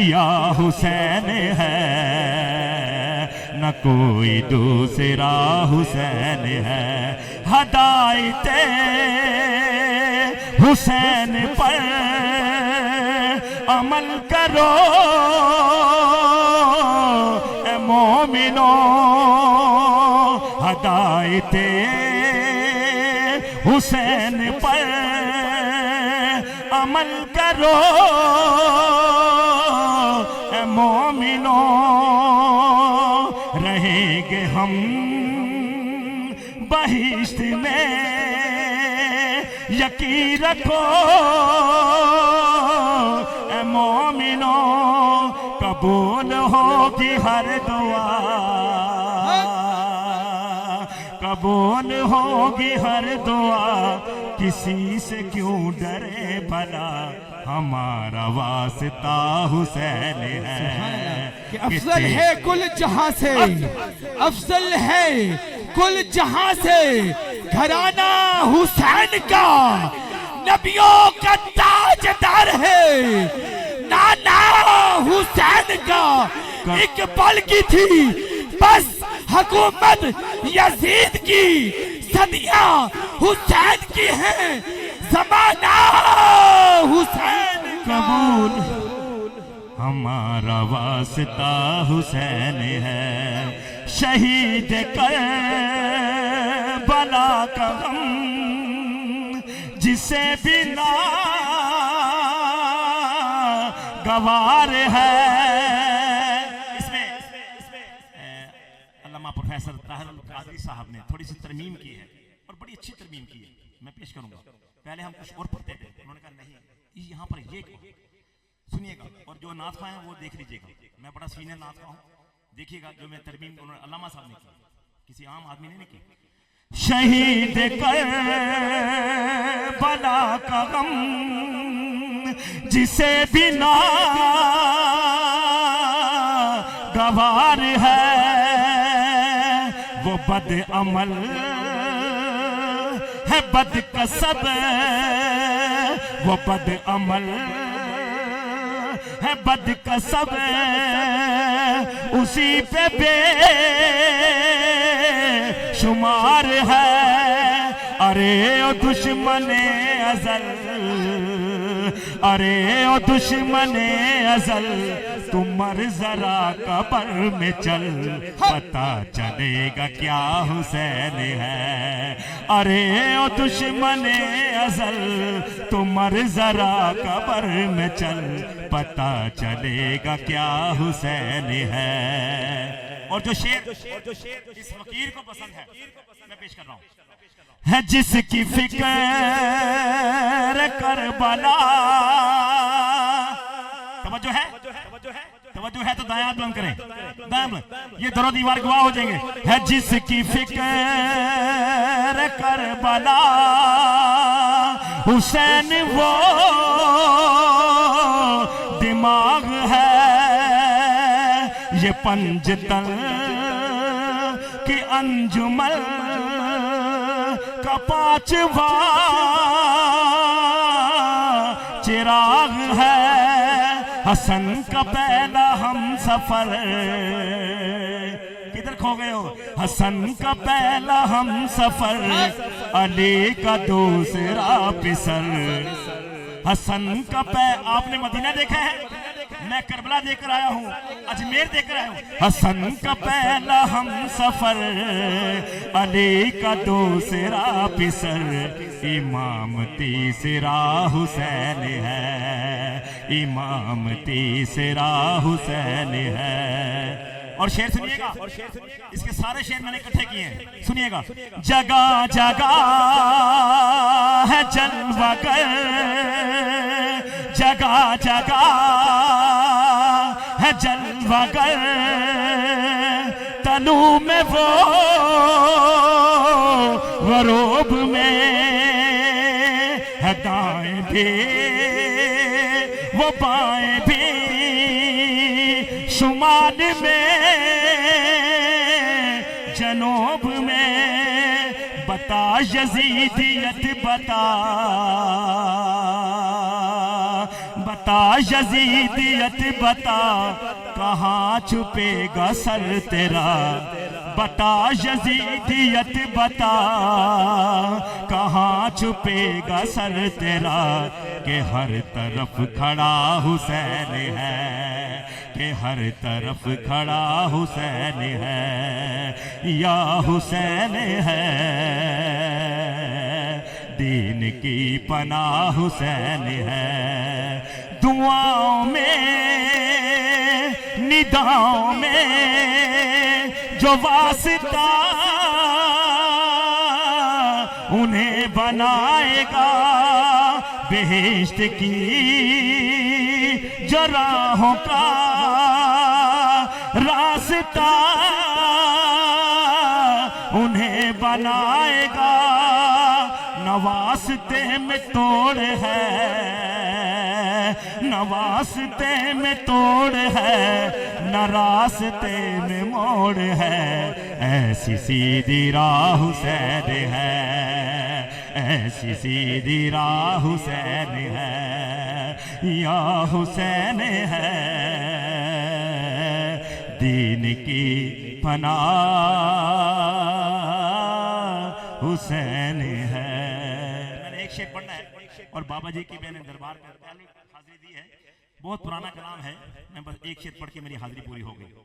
या हुसैन है, न कोई दूसरा हुसैन है। हदायते हुसैन पर अमल करो ए मोमिनो, हदायते हुसैन पर अमल करो ए मोमिनो, रहेंगे हम बहिश्त में, यकीन रखो ए मोमिनो, कबूल होगी हर दुआ, कबूल होगी हर दुआ, किसी से क्यों डरे भला, हमारा वास्ता हुसैन है। कि अफजल है कुल जहां से, अफजल है कुल जहां से, घराना हुसैन का नबियों का ताजदार है। नाना हुसैन का एक पल की थी बस हुकूमत यजीद की, सदियां हुसैन की हैं, ज़माना हुसैन कबूल, हमारा वास्ता हुसैन है। शहीद कर बला का गम, जिसे बिना गवार है। इसमें अल्लामा प्रोफेसर ताहिर अल कादरी साहब ने थोड़ी सी तरमीम की है और बड़ी अच्छी तरमीम की है, मैं पेश करूंगा। पहले हम कुछ और पढ़ते थे, उन्होंने कहा नहीं यहाँ पर ये सुनिएगा, और जो नात खां है वो देख लीजिएगा, मैं बड़ा सीनियर नात खां हूँ, देखिएगा जो मैं तरमीम उन्होंने अल्लामा साहब ने की, किसी आम आदमी ने नहीं की। शहीद कर बला का गम, जिसे बिना गवार है, वो बद अमल है बद कसब, वो बद अमल है बद कसब, उसी पे बेशुमार है। अरे ओ दुश्मने अज़ल, अरे ओ दुश्मने अज़ल, तुम मर जरा कब्र में चल, पता चलेगा क्या हुसैन है। अरे ओ दुश्मने अज़ल, तुम मर जरा कब्र में चल, पता चलेगा क्या हुसैन है। और जो शेर इस फकीर को पसंद है मैं पेश कर रहा हूं, है जिसकी फिक्र करबला, तवज्जो है, तवज्जो है तो दायां बुलंद करें, दायां बुलंद, ये दोनों दीवार गवाह हो जाएंगे। है जिसकी फिक्र करबला, हुसैन वो दिमाग है, ये पंजतन की अंजुमन का पांचवा चिराग है। हसन का पहला हम सफर, किधर खो गए हो? हसन का पहला हम सफर, अली का दूसरा पिसर। हसन का आपने मदीना देखा है, मैं करबला देखकर आया हूँ, अजमेर देखकर आया हूँ। हसन का पहला हम सफर, अली का दूसरा पिसर, इमाम तीसरा हुसैन है, इमाम तीसरा हुसैन है। और शेर सुनिएगा, इसके सारे शेर मैंने इकट्ठे किए हैं, सुनिएगा। जगह जगह है जलवागर, जगह जगह है जलवागर, तनु में वो गरोब में है, दाएं भी वो बाएं भी, शुमाल में जनूब में। बता यजीदियत बता, बता यजीदियत बता, कहाँ छुपेगा सर तेरा। बता यजीदियत बता, कहाँ छुपेगा सर तेरा। कि हर तरफ खड़ा हुसैन है, कि हर तरफ खड़ा हुसैन है, या हुसैन है। दीन की पनाह हुसैन है। दुआओं में निदाओं में जो वास्ता उन्हें बनाएगा, बेहिश्त की जो राहों का रास्ता उन्हें बनाएगा। नवास्ते में तोड़ है, नवास्ते में तोड़ है, न रास्ते में मोड़ है। ऐसी सीधी राह हुसैन है, ऐसी सीधी राह हुसैन है, या हुसैन है। दीन की पनाह हुसैन है। मैंने एक शेर पढ़ना है और बाबा जी की मैंने दरबार में हाजिरी दी है। बहुत पुराना कलाम है, मैं बस एक शेर पढ़ के मेरी हाजिरी पूरी हो गई।